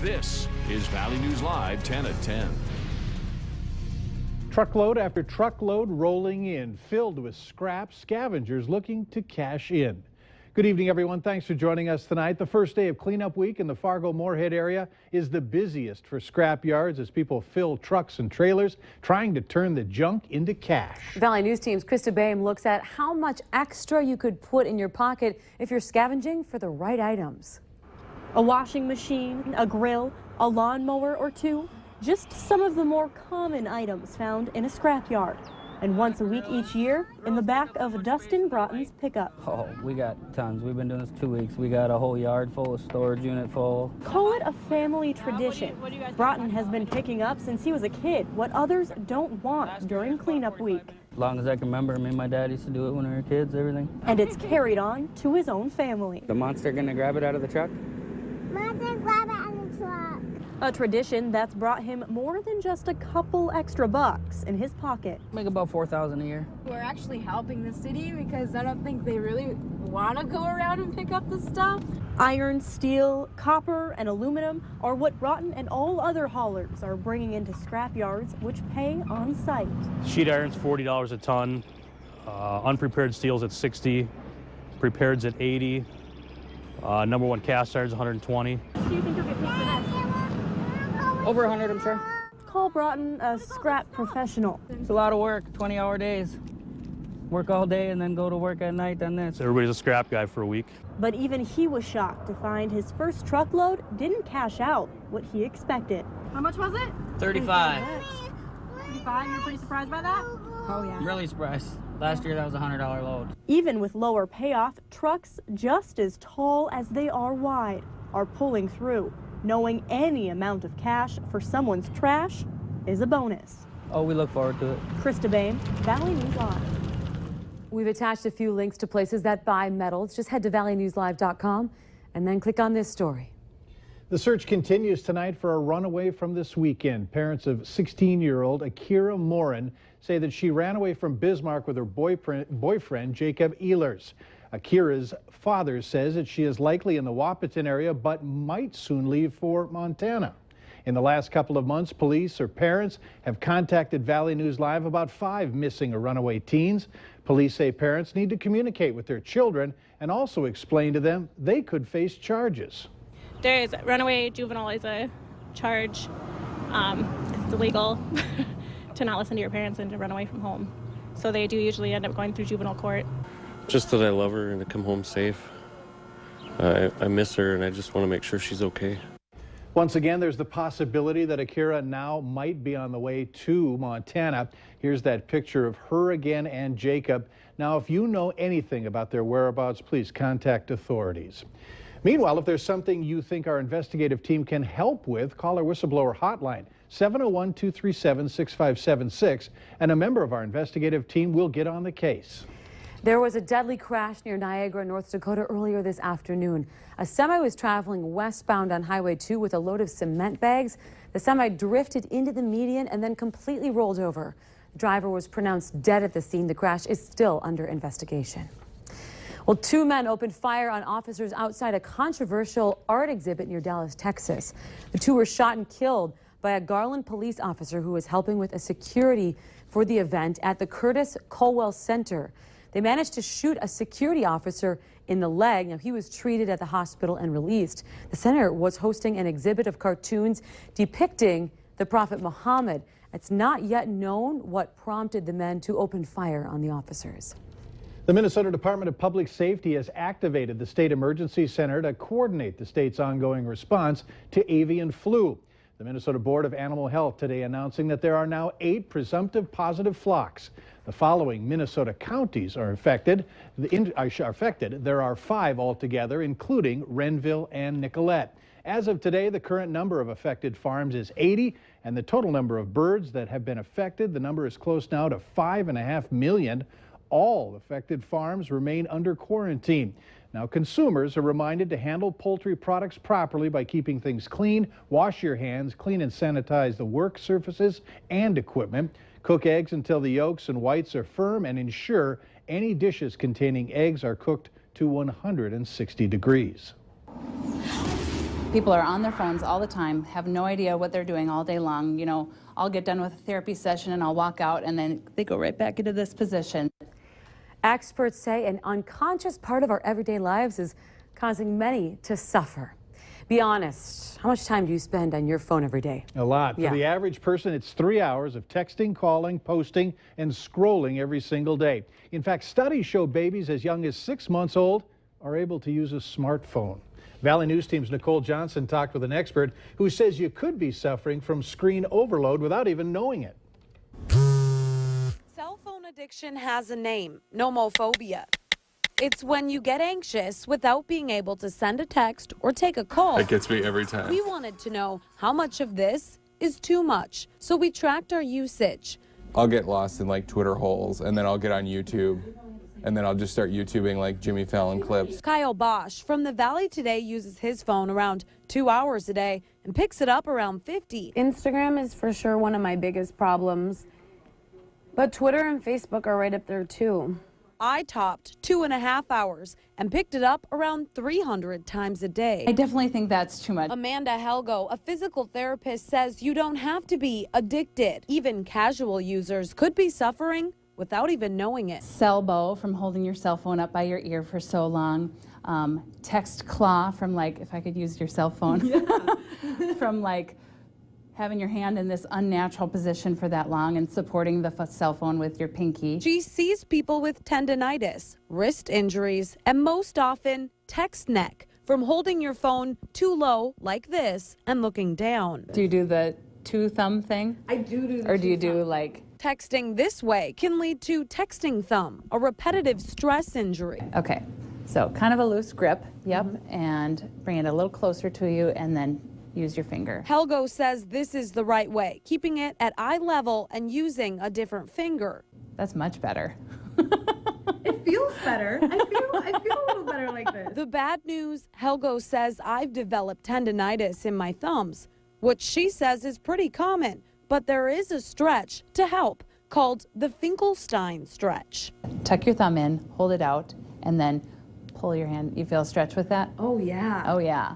This is Valley News Live 10 at 10. Truckload after truckload rolling in, filled with scrap, scavengers looking to cash in. Good evening, everyone. Thanks for joining us tonight. The first day of cleanup week in the Fargo-Moorhead area is the busiest for scrap yards as people fill trucks and trailers trying to turn the junk into cash. Valley News Team's Krista Boehm looks at how much extra you could put in your pocket if you're scavenging for the right items. A washing machine, a grill, a lawnmower or two, just some of the more common items found in a scrapyard. And once a week each year, in the back of Dustin Broughton's pickup. Oh, we got tons. We've been doing this 2 weeks. We got a whole yard full, a storage unit full. Call it a family tradition. Broughton has been picking up since he was a kid what others don't want during cleanup week. As long as I can remember, me and my dad used to do it when we were kids, everything. And it's carried on to his own family. The monster gonna grab it out of the truck? Monster, grab it out of the truck. A tradition that's brought him more than just a couple extra bucks in his pocket. Make about $4,000 a year. We're actually helping the city because I don't think they really want to go around and pick up the stuff. Iron, steel, copper, and aluminum are what Broughton and all other haulers are bringing into scrap yards, which pay on site. Sheet iron's $40 a ton, unprepared steel's at $60, prepared's at $80, number one cast iron's $120. Do you think you'll get paid for this? Over 100, I'm sure. Call Broughton a scrap professional. It's a lot of work, 20-hour days. Work all day and then go to work at night on this. Everybody's a scrap guy for a week. But even he was shocked to find his first truckload didn't cash out what he expected. How much was it? 35. 35? You're pretty surprised by that? Oh, yeah. I'm really surprised. Last year, that was a $100 load. Even with lower payoff, trucks just as tall as they are wide are pulling through, knowing any amount of cash for someone's trash is a bonus. Oh, we look forward to it. Krista Boehm, Valley News Live. We've attached a few links to places that buy metals. Just head to valleynewslive.com and then click on this story. The search continues tonight for a runaway from this weekend. Parents of 16-year-old Akira Morin say that she ran away from Bismarck with her boyfriend Jacob Ehlers. Akira's father says that she is likely in the Wahpeton area but might soon leave for Montana. In the last couple of months, police or parents have contacted Valley News Live about 5 missing or runaway teens. Police say parents need to communicate with their children and also explain to them they could face charges. There is runaway juvenile is a charge. It's illegal to not listen to your parents and to run away from home. So they do usually end up going through juvenile court. Just that I love her and to come home safe. I miss her and I just want to make sure she's okay. Once again, there's the possibility that Akira now might be on the way to Montana. Here's that picture of her again and Jacob. Now, if you know anything about their whereabouts, please contact authorities. Meanwhile, if there's something you think our investigative team can help with, call our whistleblower hotline, 701-237-6576, and a member of our investigative team will get on the case. There was a deadly crash near Niagara, North Dakota earlier this afternoon. A semi was traveling westbound on Highway 2 with a load of cement bags. The semi drifted into the median and then completely rolled over. The driver was pronounced dead at the scene. The crash is still under investigation. Well, 2 men opened fire on officers outside a controversial art exhibit near Dallas, Texas. The 2 were shot and killed by a Garland police officer who was helping with a security for the event at the Curtis Colwell Center. They managed to shoot a security officer in the leg. Now, he was treated at the hospital and released. The center was hosting an exhibit of cartoons depicting the Prophet Muhammad. It's not yet known what prompted the men to open fire on the officers. The Minnesota Department of Public Safety has activated the State Emergency Center to coordinate the state's ongoing response to avian flu. The Minnesota Board of Animal Health today announcing that there are now 8 presumptive positive flocks. The following Minnesota counties are affected. There are 5 altogether, including Renville and Nicollet. As of today, the current number of affected farms is 80, and the total number of birds that have been affected, the number is close now to 5.5 million. All affected farms remain under quarantine. Now, consumers are reminded to handle poultry products properly by keeping things clean, wash your hands, clean and sanitize the work surfaces and equipment, cook eggs until the yolks and whites are firm, and ensure any dishes containing eggs are cooked to 160 degrees. People are on their phones all the time, have no idea what they're doing all day long. You know, I'll get done with a therapy session and I'll walk out and then they go right back into this position. Experts say an unconscious part of our everyday lives is causing many to suffer. Be honest, how much time do you spend on your phone every day? A lot. Yeah. For the average person, it's 3 hours of texting, calling, posting, and scrolling every single day. In fact, studies show babies as young as 6 months old are able to use a smartphone. Valley News Team's Nicole Johnson talked with an expert who says you could be suffering from screen overload without even knowing it. Cell phone addiction has a name, nomophobia. It's when you get anxious without being able to send a text or take a call. It gets me every time. We wanted to know how much of this is too much, so we tracked our usage. I'll get lost in like Twitter holes, and then I'll get on YouTube, and then I'll just start YouTubing like Jimmy Fallon clips. Kyle Bosch from the Valley Today uses his phone around 2 hours a day and picks it up around 50. Instagram is for sure one of my biggest problems, but Twitter and Facebook are right up there too. I topped 2.5 hours and picked it up around 300 times a day. I definitely think that's too much. Amanda Helgo, a physical therapist, says you don't have to be addicted. Even casual users could be suffering without even knowing it. Selbo from holding your cell phone up by your ear for so long. Text claw from like, if I could use your cell phone, from like having your hand in this unnatural position for that long and supporting the cell phone with your pinky. She sees people with tendinitis, wrist injuries, and most often text neck from holding your phone too low like this and looking down. Do you do the two thumb thing? I do Or do you do like... Texting this way can lead to texting thumb, a repetitive stress injury. Okay, so kind of a loose grip, yep, and bring it a little closer to you and then use your finger. Helgo says this is the right way, keeping it at eye level and using a different finger. That's much better. It feels better. I feel a little better like this. The bad news, Helgo says I've developed tendinitis in my thumbs, which she says is pretty common, but there is a stretch to help called the Finkelstein stretch. Tuck your thumb in, hold it out, and then pull your hand. You feel a stretch with that? Oh yeah. Oh yeah.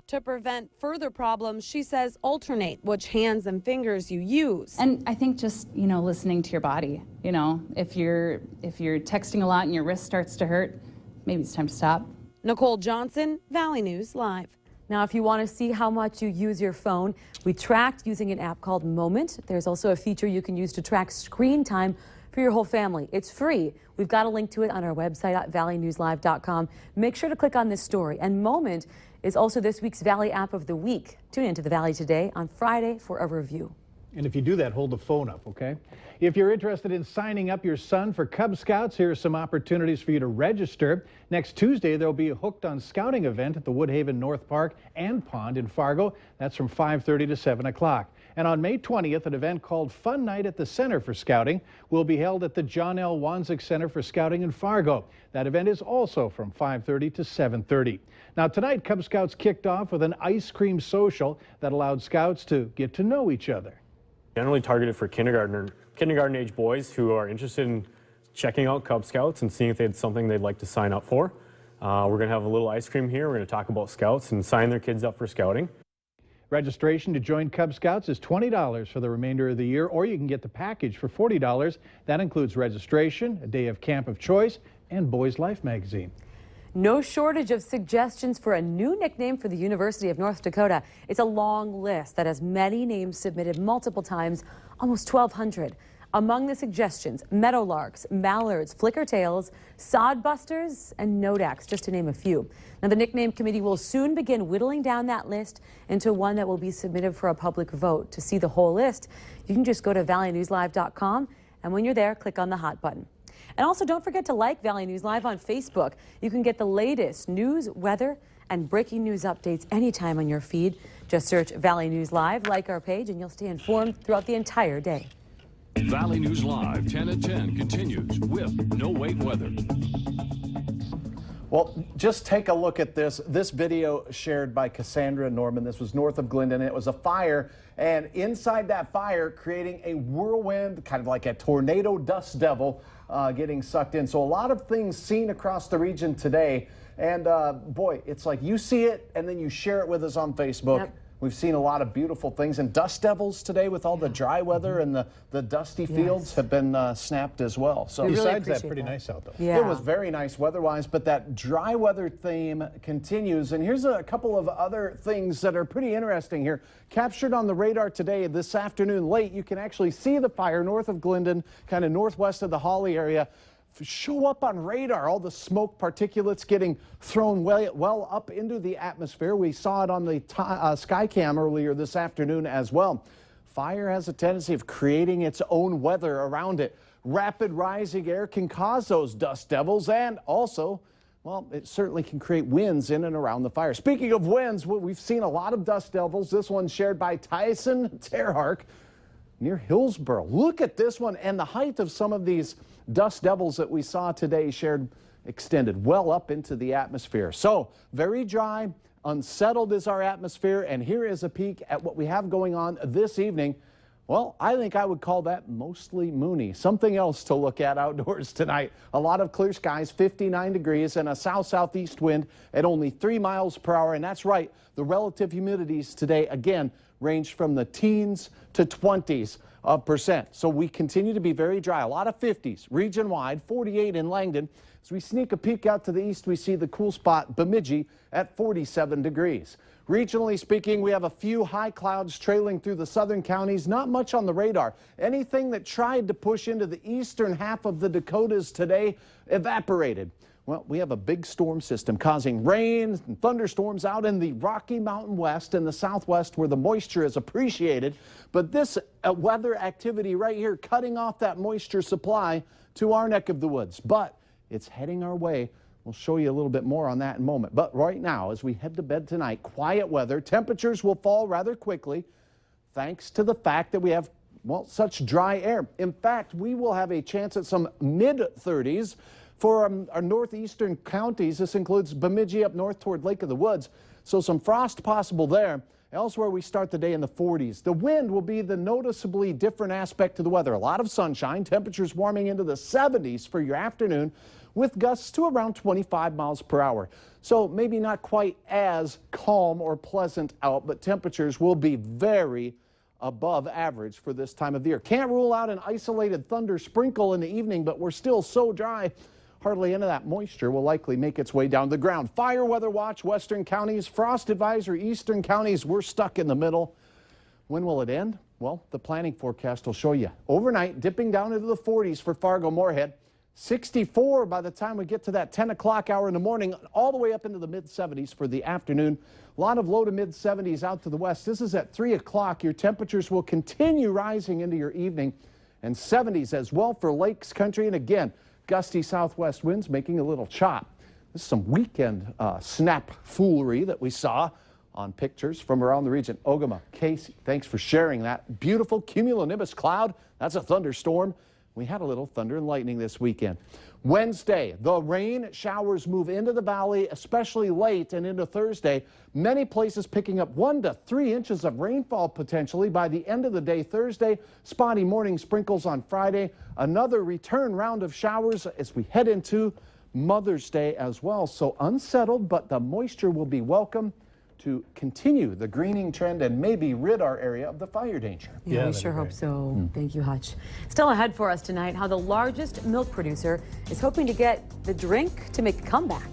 To prevent further problems, she says alternate which hands and fingers you use. And I think just, you know, listening to your body. You know, if you're texting a lot and your wrist starts to hurt, maybe it's time to stop. Nicole Johnson, Valley News Live. Now, if you want to see how much you use your phone, we tracked using an app called Moment. There's also a feature you can use to track screen time for your whole family. It's free. We've got a link to it on our website at valleynewslive.com. Make sure to click on this story. And Moment is also this week's Valley App of the Week. Tune into the Valley Today on Friday for a review. And if you do that, hold the phone up, okay? If you're interested in signing up your son for Cub Scouts, here are some opportunities for you to register. Next Tuesday, there'll be a Hooked on Scouting event at the Woodhaven North Park and Pond in Fargo. That's from 5:30 to 7 o'clock. And on May 20th, an event called Fun Night at the Center for Scouting will be held at the John L. Wanzik Center for Scouting in Fargo. That event is also from 5:30 to 7:30. Now tonight, Cub Scouts kicked off with an ice cream social that allowed Scouts to get to know each other. Generally targeted for kindergarten age boys who are interested in checking out Cub Scouts and seeing if they had something they'd like to sign up for. We're going to have a little ice cream here. We're going to talk about Scouts and sign their kids up for scouting. Registration to join Cub Scouts is $20 for the remainder of the year, or you can get the package for $40. That includes registration, a day of camp of choice, and Boys Life magazine. No shortage of suggestions for a new nickname for the University of North Dakota. It's a long list that has many names submitted multiple times, almost 1,200. Among the suggestions, meadowlarks, mallards, flickertails, sodbusters, and nodaks, just to name a few. Now, the nickname committee will soon begin whittling down that list into one that will be submitted for a public vote. To see the whole list, you can just go to valleynewslive.com, and when you're there, click on the hot button. And also, don't forget to like Valley News Live on Facebook. You can get the latest news, weather, and breaking news updates anytime on your feed. Just search Valley News Live, like our page, and you'll stay informed throughout the entire day. Valley News Live 10 at 10 continues with no wait weather. Well, just take a look at this video shared by Cassandra Norman. This was north of Glendon. It was a fire, and inside that fire, creating a whirlwind, kind of like a tornado dust devil getting sucked in. So a lot of things seen across the region today. And boy, it's like you see it and then you share it with us on Facebook. Yep. We've seen a lot of beautiful things, and dust devils today with all the dry weather and the dusty fields have been snapped as well. So besides that, pretty nice out though. Yeah. it was very nice weather-wise, but that dry weather theme continues. And here's a couple of other things that are pretty interesting here. Captured on the radar today, this afternoon late, you can actually see the fire north of Glendon, kind of northwest of the Holly area. Show up on radar, all the smoke particulates getting thrown well up into the atmosphere. We saw it on the Skycam earlier this afternoon as well. Fire has a tendency of creating its own weather around it. Rapid rising air can cause those dust devils, and also, well, it certainly can create winds in and around the fire. Speaking of winds, we've seen a lot of dust devils. This one shared by Tyson Terhark near Hillsborough. Look at this one, and the height of some of these dust devils that we saw today extended well up into the atmosphere. So very dry, unsettled is our atmosphere, and here is a peek at what we have going on this evening. Well, I think I would call that mostly moony. Something else to look at outdoors tonight. A lot of clear skies, 59 degrees, and a south-southeast wind at only 3 miles per hour. And that's right, the relative humidities today, again, range from the teens to 20s of percent. So we continue to be very dry. A lot of 50s region-wide, 48 in Langdon. As we sneak a peek out to the east, we see the cool spot Bemidji at 47 degrees. Regionally speaking, we have a few high clouds trailing through the southern counties, not much on the radar. Anything that tried to push into the eastern half of the Dakotas today evaporated. Well, we have a big storm system causing rain and thunderstorms out in the Rocky Mountain West and the Southwest where the moisture is appreciated. But this weather activity right here cutting off that moisture supply to our neck of the woods. But it's heading our way. We'll show you a little bit more on that in a moment. But right now, as we head to bed tonight, quiet weather. Temperatures will fall rather quickly thanks to the fact that we have, well, such dry air. In fact, we will have a chance at some mid-30s for our northeastern counties. This includes Bemidji up north toward Lake of the Woods. So some frost possible there. Elsewhere, we start the day in the 40s. The wind will be the noticeably different aspect to the weather. A lot of sunshine, temperatures warming into the 70s for your afternoon with gusts to around 25 miles per hour. So maybe not quite as calm or pleasant out, but temperatures will be very above average for this time of the year. Can't rule out an isolated thunder sprinkle in the evening, but we're still so dry. Hardly any of that moisture will likely make its way down to the ground. Fire weather watch, western counties. Frost advisory, eastern counties. We're stuck in the middle. When will it end? Well, the planning forecast will show you. Overnight, dipping down into the 40s for Fargo-Moorhead. 64 by the time we get to that 10 o'clock hour in the morning, all the way up into the mid-70s for the afternoon. A lot of low to mid-70s out to the west. This is at 3 o'clock. Your temperatures will continue rising into your evening, and 70s as well for Lakes Country. And again, gusty southwest winds making a little chop. This is some weekend snap foolery that we saw on pictures from around the region. Ogama, Casey, thanks for sharing that. Beautiful cumulonimbus cloud. That's a thunderstorm. We had a little thunder and lightning this weekend. Wednesday, the rain showers move into the valley, especially late and into Thursday. Many places picking up 1 to 3 inches of rainfall potentially by the end of the day Thursday. Spotty morning sprinkles on Friday. Another return round of showers as we head into Mother's Day as well. So unsettled, but the moisture will be welcome to continue the greening trend and maybe rid our area of the fire danger. Yeah, we sure hope so. Thank you, Hutch. Still ahead for us tonight, how the largest milk producer is hoping to get the drink to make a comeback.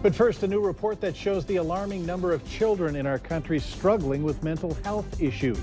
But first, a new report that shows the alarming number of children in our country struggling with mental health issues.